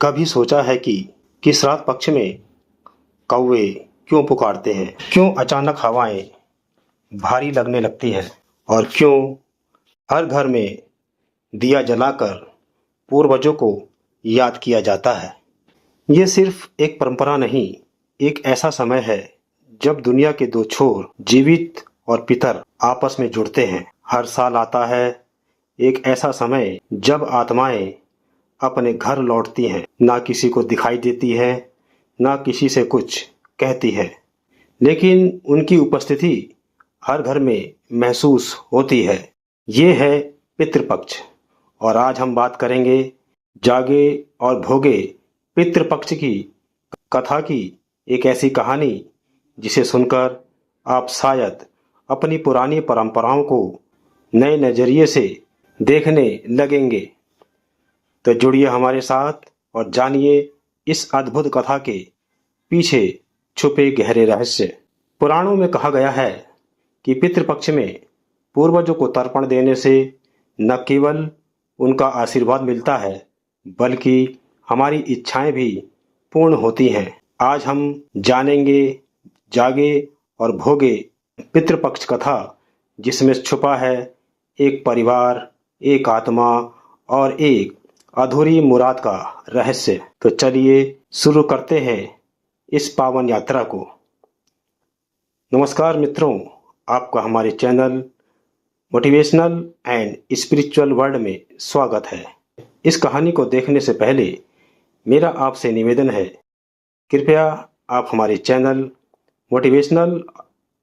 कभी सोचा है कि श्राद्ध पक्ष में कौवे क्यों पुकारते हैं? क्यों अचानक हवाएं भारी लगने लगती हैं? और क्यों हर घर में दिया जलाकर पूर्वजों को याद किया जाता है? ये सिर्फ एक परंपरा नहीं, एक ऐसा समय है जब दुनिया के दो छोर, जीवित और पितर, आपस में जुड़ते हैं। हर साल आता है एक ऐसा समय जब आत्माएं अपने घर लौटती हैं, ना किसी को दिखाई देती है, ना किसी से कुछ कहती है, लेकिन उनकी उपस्थिति हर घर में महसूस होती है। ये है पितृपक्ष। और आज हम बात करेंगे जागे और भोगे पितृपक्ष की कथा की, एक ऐसी कहानी जिसे सुनकर आप शायद अपनी पुरानी परंपराओं को नए नजरिए से देखने लगेंगे। तो जुड़िए हमारे साथ और जानिए इस अद्भुत कथा के पीछे छुपे गहरे रहस्य। पुराणों में कहा गया है कि पितृपक्ष में पूर्वजों को तर्पण देने से न केवल उनका आशीर्वाद मिलता है, बल्कि हमारी इच्छाएं भी पूर्ण होती हैं। आज हम जानेंगे जागे और भोगे पितृपक्ष कथा, जिसमें छुपा है एक परिवार, एक आत्मा और एक अधूरी मुराद का रहस्य। तो चलिए शुरू करते हैं इस पावन यात्रा को। नमस्कार मित्रों, आपका हमारे channel motivational and spiritual world में स्वागत है। इस कहानी को देखने से पहले मेरा आपसे निवेदन है, कृपया आप हमारे channel motivational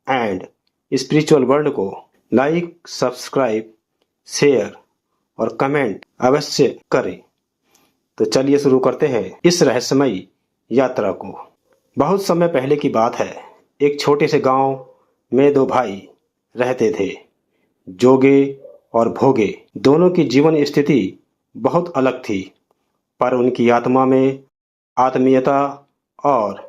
and spiritual world को लाइक, सब्सक्राइब, शेयर और कमेंट अवश्य करें। तो चलिए शुरू करते हैं इस रहस्यमयी यात्रा को। बहुत समय पहले की बात है। एक छोटे से गांव में दो भाई रहते थे, जोगे और भोगे। दोनों की जीवन स्थिति बहुत अलग थी, पर उनकी आत्मा में आत्मीयता और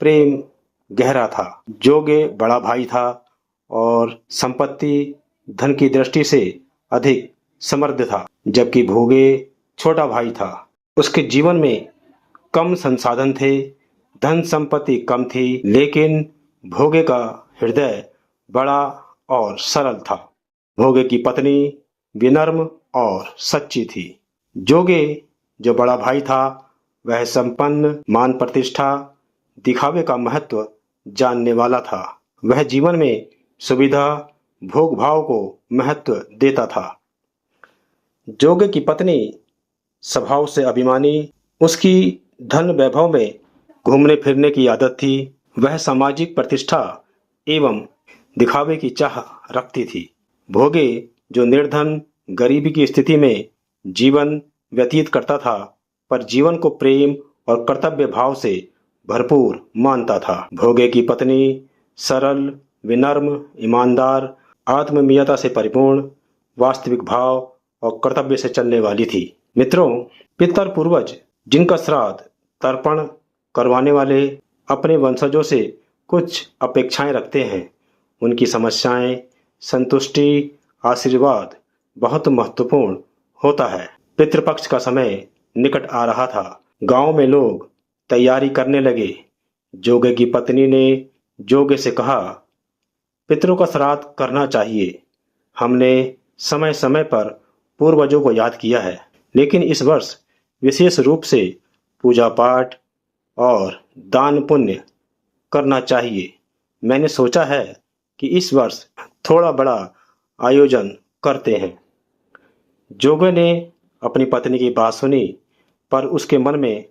प्रेम गहरा था। जोगे बड़ा भाई था और संपत्ति, धन की दृष्टि से अधिक समृद्ध था, जबकि भोगे छोटा भाई था। उसके जीवन में कम संसाधन थे, धन संपत्ति कम थी, लेकिन भोगे का हृदय बड़ा और सरल था। भोगे की पत्नी विनम्र और सच्ची थी। जोगे, जो बड़ा भाई था, वह संपन्न, मान प्रतिष्ठा, दिखावे का महत्व जानने वाला था। वह जीवन में सुविधा, भोग भाव को महत्व देता था। जोगे की पत्नी स्वभाव से अभिमानी, उसकी धन वैभव में घूमने फिरने की आदत थी। वह सामाजिक प्रतिष्ठा एवं दिखावे की चाह रखती थी। भोगे, जो निर्धन, गरीबी की स्थिति में जीवन व्यतीत करता था, पर जीवन को प्रेम और कर्तव्य भाव से भरपूर मानता था। भोगे की पत्नी सरल, विनम्र, ईमानदार, आत्मीयता से परिपूर्ण, वास्तविक भाव और कर्तव्य से चलने वाली थी। मित्रों, पितर पूर्वज जिनका श्राद्ध तर्पण करवाने वाले अपने वंशजों से कुछ अपेक्षाएं रखते हैं। उनकी समस्याएं, संतुष्टि, आशीर्वाद बहुत महत्वपूर्ण होता है। पितृपक्ष का समय निकट आ रहा था। गांव में लोग तैयारी करने लगे। जोगे की पत्नी ने जोगे से कहा, पितरों का श्राद्ध करना चाहिए। हमने समय समय पर पूर्वजों को याद किया है, लेकिन इस वर्ष विशेष रूप से पूजा पाठ और दान पुण्य करना चाहिए। मैंने सोचा है कि इस वर्ष थोड़ा बड़ा आयोजन करते हैं। जोगे ने अपनी पत्नी की बात सुनी, पर उसके मन में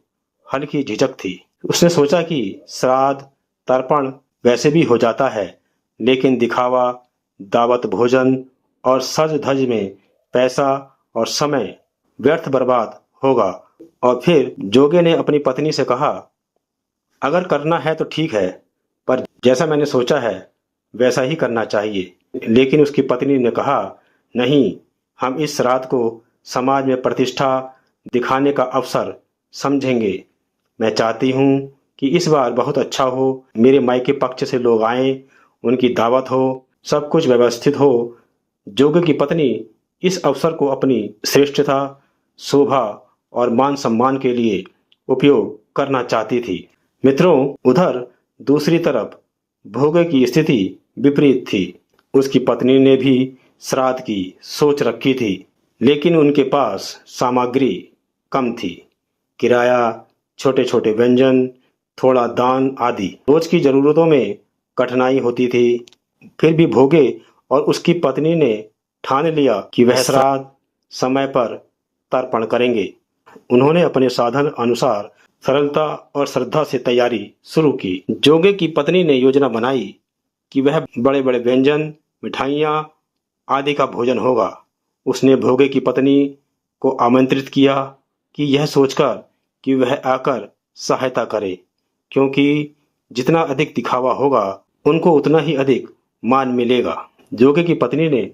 हल्की झिझक थी। उसने सोचा कि श्राद्ध तर्पण वैसे भी हो जाता है, लेकिन दिखावा, दावत, भोजन और सज धज में पैसा और समय व्यर्थ बर्बाद होगा। और फिर जोगे ने अपनी पत्नी से कहा, अगर करना है तो ठीक है, पर जैसा मैंने सोचा है वैसा ही करना चाहिए। लेकिन उसकी पत्नी ने कहा, नहीं, हम इस श्राद्ध को समाज में प्रतिष्ठा दिखाने का अवसर समझेंगे। मैं चाहती हूँ कि इस बार बहुत अच्छा हो, मेरे मायके पक्ष से लोग आएं, उनकी दावत हो, सब कुछ व्यवस्थित हो। जोगे की पत्नी इस अवसर को अपनी श्रेष्ठता, शोभा और मान सम्मान के लिए उपयोग करना चाहती थी। मित्रों, उधर दूसरी तरफ भोगे की स्थिति विपरीत थी। उसकी पत्नी ने भी श्राद्ध की सोच रखी थी, लेकिन उनके पास सामग्री कम थी। किराया, छोटे छोटे व्यंजन, थोड़ा दान आदि रोज की जरूरतों में कठिनाई होती थी। फिर भी भोगे और उसकी पत्नी ने ठान लिया कि वह श्राद्ध समय पर तर्पण करेंगे। उन्होंने अपने साधन अनुसार सरलता और श्रद्धा से तैयारी शुरू की। जोगे की पत्नी ने योजना बनाई कि वह बड़े बड़े व्यंजन, मिठाइयाँ आदि का भोजन होगा। उसने भोगे की पत्नी को आमंत्रित किया कि यह सोचकर कि वह आकर सहायता करे, क्योंकि जितना अधिक दिखावा होगा उनको उतना ही अधिक मान मिलेगा। जोगे की पत्नी ने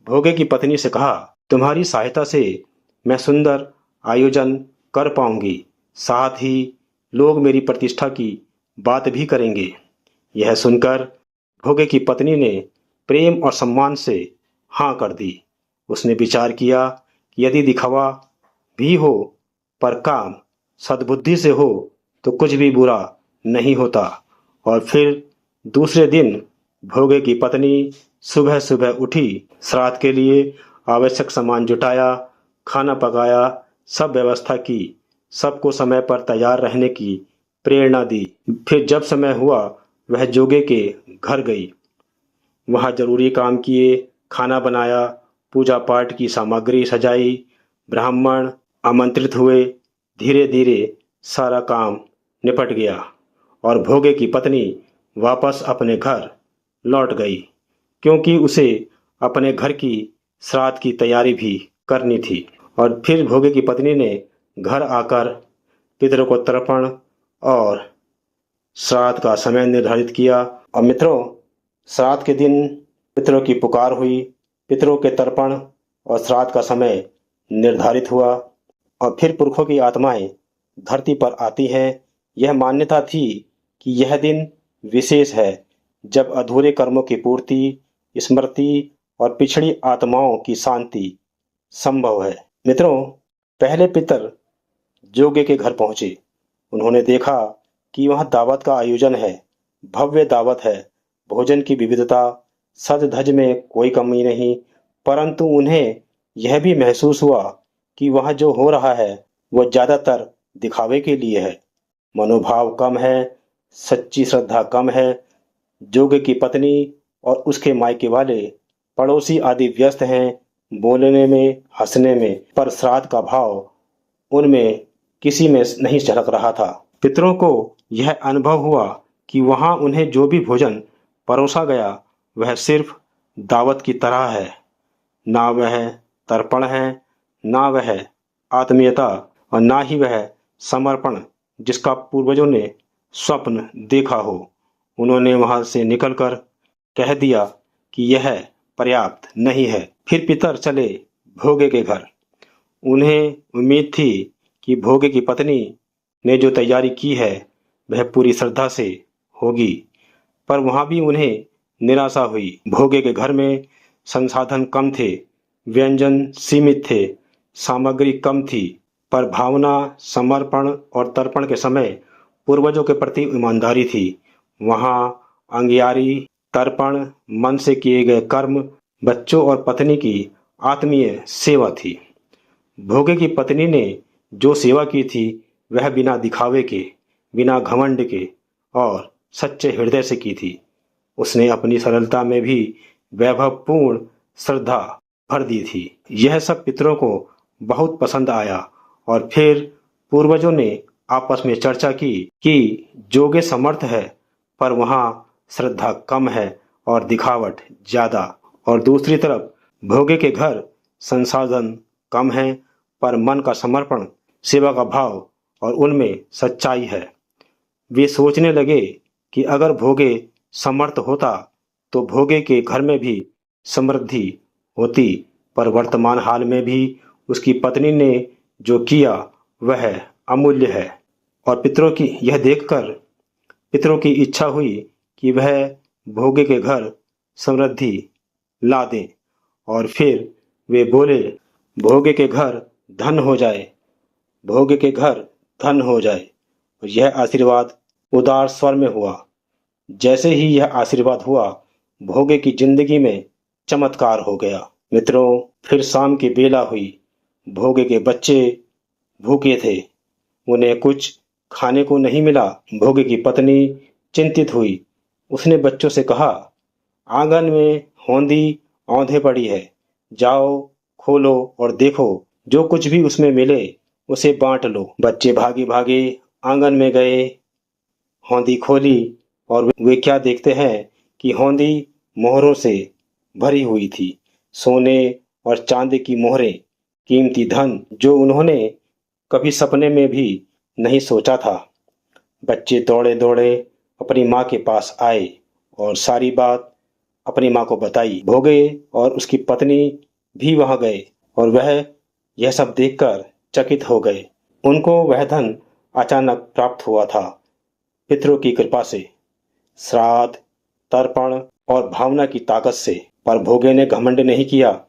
भोगे की पत्नी से कहा, तुम्हारी सहायता से मैं सुंदर आयोजन कर पाऊंगी, साथ ही लोग मेरी प्रतिष्ठा की बात भी करेंगे। यह सुनकर भोगे की पत्नी ने प्रेम और सम्मान से हाँ कर दी। उसने विचार किया कि यदि दिखावा भी हो पर काम सद्बुद्धि से हो तो कुछ भी बुरा नहीं होता। और फिर दूसरे दिन भोगे की पत्नी सुबह सुबह उठी, श्राद्ध के लिए आवश्यक सामान जुटाया, खाना पकाया, सब व्यवस्था की, सबको समय पर तैयार रहने की प्रेरणा दी। फिर जब समय हुआ वह जोगे के घर गई। वहाँ जरूरी काम किए, खाना बनाया, पूजा पाठ की सामग्री सजाई, ब्राह्मण आमंत्रित हुए। धीरे धीरे सारा काम निपट गया और भोगे की पत्नी वापस अपने घर लौट गई, क्योंकि उसे अपने घर की श्राद्ध की तैयारी भी करनी थी। और फिर भोगे की पत्नी ने घर आकर पितरों को तर्पण और श्राद्ध का समय निर्धारित किया। और मित्रों, श्राद्ध के दिन पितरों की पुकार हुई, पितरों के तर्पण और श्राद्ध का समय निर्धारित हुआ। और फिर पुरखों की आत्माएं धरती पर आती हैं। यह मान्यता थी कि यह दिन विशेष है जब अधूरे कर्मों की पूर्ति, स्मृति और पिछड़ी आत्माओं की शांति संभव है। मित्रों, पहले पितर जोगे के घर पहुंचे। उन्होंने देखा कि वहां दावत का आयोजन है, भव्य दावत है, भोजन की विविधता, सज धज में कोई कमी नहीं। परंतु उन्हें यह भी महसूस हुआ कि वहां जो हो रहा है वह ज्यादातर दिखावे के लिए है। मनोभाव कम है, सच्ची श्रद्धा कम है। जोगे की पत्नी और उसके मायके वाले पड़ोसी आदि व्यस्त हैं बोलने में, हंसने में, पर श्राद्ध का भाव उनमें किसी में नहीं झलक रहा था। पितरों को यह अनुभव हुआ कि वहां उन्हें जो भी भोजन परोसा गया वह सिर्फ दावत की तरह है, ना वह तर्पण है, ना वह आत्मीयता और ना ही वह समर्पण जिसका पूर्वजों ने स्वप्न देखा हो। उन्होंने वहां से निकलकर कह दिया कि यह पर्याप्त नहीं है। फिर पितर चले भोगे के घर। उन्हें उम्मीद थी कि भोगे की पत्नी ने जो तैयारी की है वह पूरी श्रद्धा से होगी, पर वहां भी उन्हें निराशा हुई। भोगे के घर में संसाधन कम थे, व्यंजन सीमित थे, सामग्री कम थी, पर भावना, समर्पण और तर्पण के समय पूर्वजों के प्रति ईमानदारी थी। वहां अंगियारी, तर्पण, मन से किए गए कर्म, बच्चों और पत्नी की आत्मीय सेवा थी। भोगे की पत्नी ने जो सेवा की थी वह बिना दिखावे के, बिना घमंड के और सच्चे हृदय से की थी। उसने अपनी सरलता में भी वैभवपूर्ण श्रद्धा भर दी थी। यह सब पितरों को बहुत पसंद आया और फिर पूर्वजों ने आपस में चर्चा की कि जोगे समर्थ है पर वहाँ श्रद्धा कम है और दिखावट ज्यादा। और दूसरी तरफ भोगे के घर संसाधन कम है पर मन का समर्पण, सेवा का भाव और उनमें सच्चाई है। वे सोचने लगे कि अगर भोगे समर्थ होता तो भोगे के घर में भी समृद्धि होती, पर वर्तमान हाल में भी उसकी पत्नी ने जो किया वह अमूल्य है। और पितरों की यह देखकर पितरों की इच्छा हुई कि वह भोगे के घर समृद्धि ला दें। और फिर वे बोले, भोगे के घर धन हो जाए, भोगे के घर धन हो जाए। और यह आशीर्वाद उदार स्वर में हुआ। जैसे ही यह आशीर्वाद हुआ, भोगे की जिंदगी में चमत्कार हो गया। मित्रों, फिर शाम की बेला हुई। भोगे के बच्चे भूखे थे, उन्हें कुछ खाने को नहीं मिला। भोगे की पत्नी चिंतित हुई। उसने बच्चों से कहा, आंगन में होंदी औंधे पड़ी है, जाओ खोलो और देखो, जो कुछ भी उसमें मिले उसे बांट लो। बच्चे भागे भागे आंगन में गए, हौंदी खोली और वे क्या देखते हैं कि हौंदी मोहरों से भरी हुई थी। सोने और चांदी की मोहरें, कीमती धन जो उन्होंने कभी सपने में भी नहीं सोचा था। बच्चे दौड़े दौड़े अपनी माँ के पास आए और सारी बात अपनी माँ को बताई। भोगे और उसकी पत्नी भी वहां गए और वह यह सब देखकर चकित हो गए। उनको वह धन अचानक प्राप्त हुआ था, पितरों की कृपा से, श्राद्ध, तर्पण और भावना की ताकत से। पर भोगे ने घमंड नहीं किया।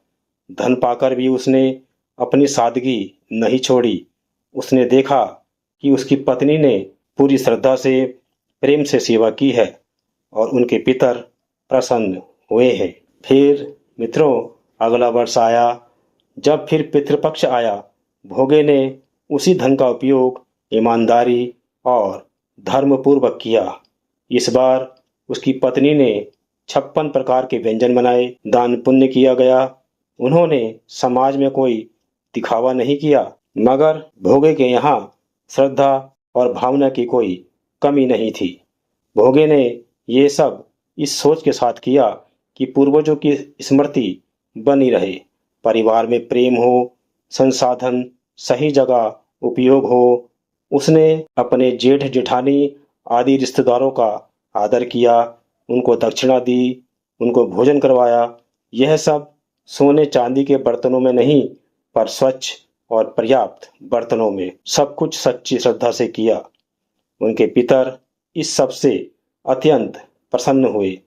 धन पाकर भी उसने अपनी सादगी नहीं छोड़ी। उसने देखा कि उसकी पत्नी ने पूरी श्रद्धा से, प्रेम से सेवा की है और उनके पितर प्रसन्न हुए हैं। फिर मित्रों, अगला वर्ष आया। जब फिर पितृपक्ष आया, भोगे ने उसी धन का उपयोग ईमानदारी और धर्मपूर्वक किया। इस बार उसकी पत्नी ने 56 प्रकार के व्यंजन बनाए, दान पुण्य किया गया। उन्होंने समाज में कोई दिखावा नहीं किया, मगर भोगे के यहाँ श्रद्धा और भावना की कोई कमी नहीं थी। भोगे ने ये सब इस सोच के साथ किया कि पूर्वजों की स्मृति बनी रहे, परिवार में प्रेम हो, संसाधन सही जगह उपयोग हो। उसने अपने जेठ जेठानी आदि रिश्तेदारों का आदर किया, उनको दक्षिणा दी, उनको भोजन करवाया। यह सब सोने चांदी के बर्तनों में नहीं, पर स्वच्छ और पर्याप्त बर्तनों में सब कुछ सच्ची श्रद्धा से किया। उनके पितर इस सब से अत्यंत प्रसन्न हुए।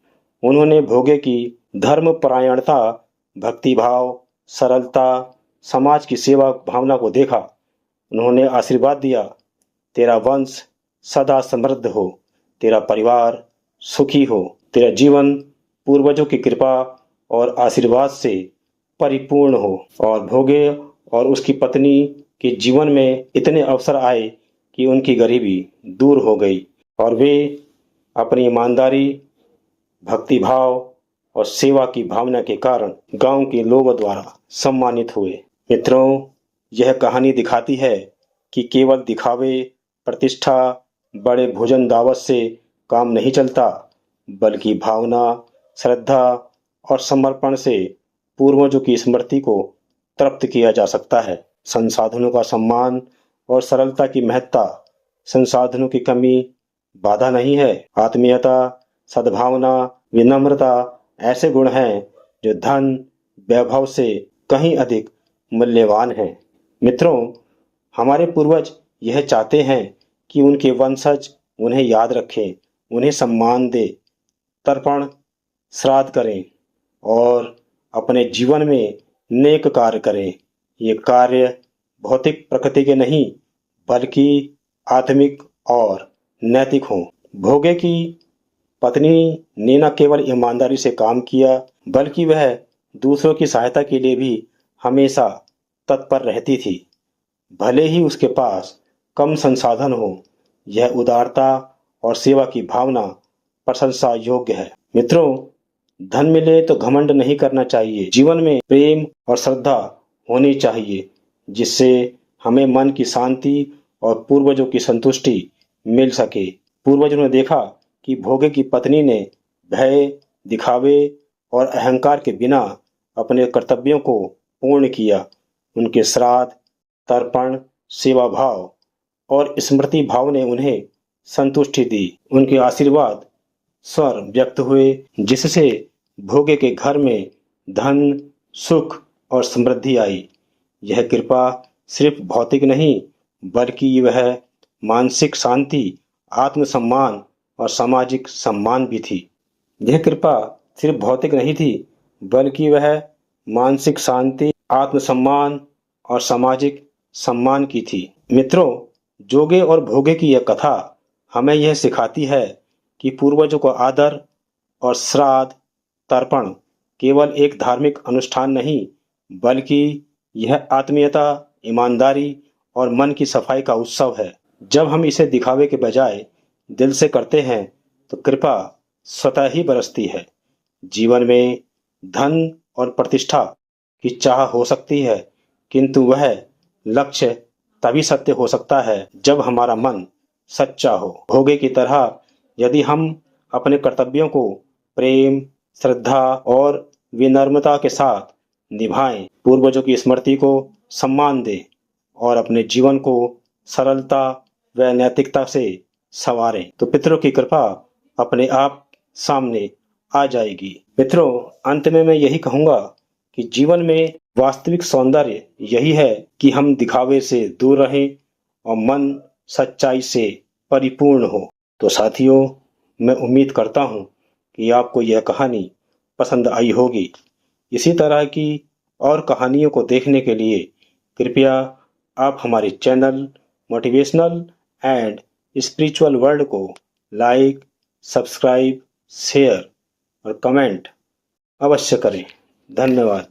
उन्होंने भोगे की धर्मपरायणता, भक्तिभाव, सरलता, समाज की सेवा भावना को देखा। उन्होंने आशीर्वाद दिया, तेरा वंश सदा समृद्ध हो, तेरा परिवार सुखी हो, तेरा जीवन पूर्वजों की कृपा और आशीर्वाद से परिपूर्ण हो। और भोगे और उसकी पत्नी के जीवन में इतने अवसर आए कि उनकी गरीबी दूर हो गई और वे अपनी ईमानदारी, भक्तिभाव और सेवा की भावना के कारण गांव के लोगों द्वारा सम्मानित हुए। मित्रों, यह कहानी दिखाती है कि केवल दिखावे, प्रतिष्ठा, बड़े भोजन दावत से काम नहीं चलता, बल्कि भावना, श्रद्धा और समर्पण से पूर्वजों की स्मृति को तृप्त किया जा सकता है। संसाधनों का सम्मान और सरलता की महत्ता, संसाधनों की कमी बाधा नहीं है। आत्मीयता, सद्भावना, विनम्रता ऐसे गुण हैं जो धन, वैभव से कहीं अधिक मूल्यवान हैं। मित्रों, हमारे पूर्वज यह चाहते हैं कि उनके वंशज उन्हें याद रखें, उन्हें सम्मान दे, तर्पण, श्राद्ध करें और अपने जीवन में नेक कार्य करें। ये कार्य भौतिक प्रकृति के नहीं, बल्कि आत्मिक और नैतिक हों। भोगे की पत्नी ने न केवल ईमानदारी से काम किया, बल्कि वह दूसरों की सहायता के लिए भी हमेशा तत्पर रहती थी, भले ही उसके पास कम संसाधन हो। यह उदारता और सेवा की भावना प्रशंसा योग्य है। मित्रों, धन मिले तो घमंड नहीं करना चाहिए। जीवन में प्रेम और श्रद्धा होनी चाहिए, जिससे हमें मन की शांति और पूर्वजों की संतुष्टि मिल सके। पूर्वजों ने देखा कि भोगे की पत्नी ने भय, दिखावे और अहंकार के बिना अपने कर्तव्यों को पूर्ण किया। उनके श्राद्ध, तर्पण, सेवा भाव और स्मृति भाव ने उन्हें संतुष्टि दी। उनके आशीर्वाद स्वर व्यक्त हुए, जिससे भोगे के घर में धन, सुख और समृद्धि आई। यह कृपा सिर्फ भौतिक नहीं, बल्कि वह मानसिक शांति, आत्मसम्मान और सामाजिक सम्मान भी थी। यह कृपा सिर्फ भौतिक नहीं थी, बल्कि वह मानसिक शांति, आत्मसम्मान और सामाजिक सम्मान की थी। मित्रों, जोगे और भोगे की यह कथा हमें यह सिखाती है कि पूर्वजों को आदर और श्राद्ध तर्पण केवल एक धार्मिक अनुष्ठान नहीं, बल्कि यह आत्मीयता, ईमानदारी और मन की सफाई का उत्सव है। जब हम इसे दिखावे के बजाय दिल से करते हैं तो कृपा स्वतः ही बरसती है। जीवन में धन और प्रतिष्ठा की चाह हो सकती है, किंतु वह लक्ष्य तभी सत्य हो सकता है जब हमारा मन सच्चा हो। भोगे की तरह यदि हम अपने कर्तव्यों को प्रेम, श्रद्धा और विनम्रता के साथ निभाएं, पूर्वजों की स्मृति को सम्मान दें और अपने जीवन को सरलता व नैतिकता से संवारें, तो पितरों की कृपा अपने आप सामने आ जाएगी। मित्रों, अंत में मैं यही कहूंगा कि जीवन में वास्तविक सौंदर्य यही है कि हम दिखावे से दूर रहें और मन सच्चाई से परिपूर्ण हो। तो साथियों, मैं उम्मीद करता हूं कि आपको यह कहानी पसंद आई होगी। इसी तरह की और कहानियों को देखने के लिए कृपया आप हमारे channel motivational and spiritual world को लाइक, सब्सक्राइब, शेयर और कमेंट अवश्य करें। धन्यवाद।